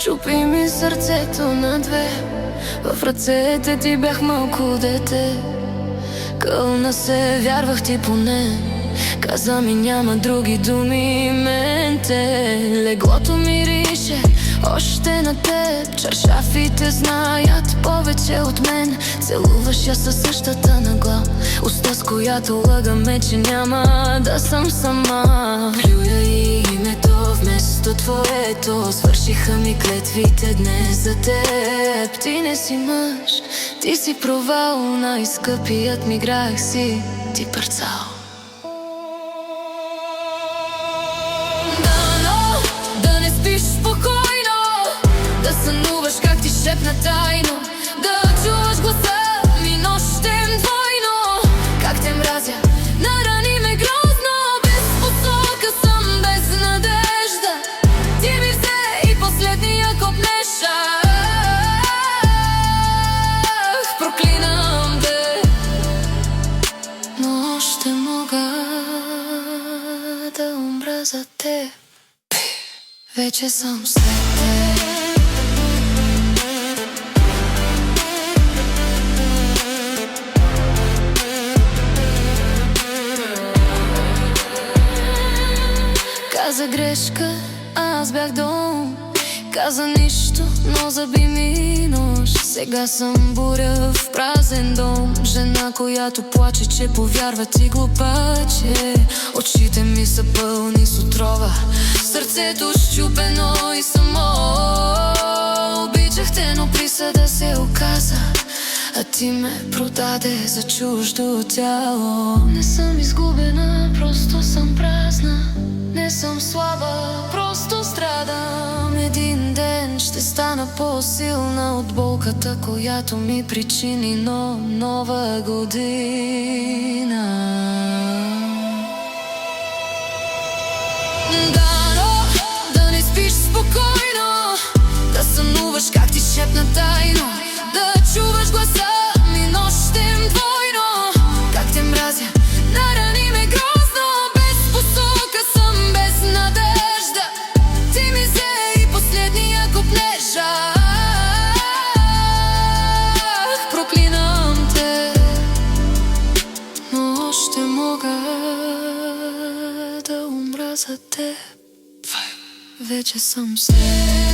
Чупи ми сърцето на две. В ръцете ти бях малко дете. Кълна се, вярвах ти поне. Каза ми няма други думи, менте. Леглото мирише още на теб. Чаршафите знаят повече от мен. Целуваш я със същата нагла. Уста, с която лъгаме, че няма да съм сама. Плюя и името вместо твоето. Свършиха ми клетвите днес за теб. Ти не си мъж, ти си провал. Най-скъпият ми грях си ти, парцал. Да не спиш спокойно, да сънуваш как ти шепна тайно, да чуваш гласа ми нощем двойно. Как те мразя, нарани ме грозно. Без посока съм, без надежда. Ти ми взе и последния копнеш. Проклинам те, но още мога да умра за теб. Вече съм след теб. Каза грешка, аз бях дом. Каза нищо, но заби ми нож. Сега съм буря в празен дом. Жена, която плаче, че повярва ти, глупаче. Очите ми са пълни с отрова, сърцето счупено и само. Обичах те, но присъда се оказа, а ти ме продаде за чуждо тяло. Не съм изгубена, просто съм празна. Не съм слаба, просто страдам. Един ден ще стана по-силна от болката, която ми причини нова година. Да не спиш спокойно, да сънуваш как ти шепна тайно, да чуваш гласа ми нощем двойно. Как те мразя, нарани ме грозно. Без посока съм, без надежда. Ти ми взе и последния копнеж. Проклинам те, но още мога да умра за теб. Вече съм след.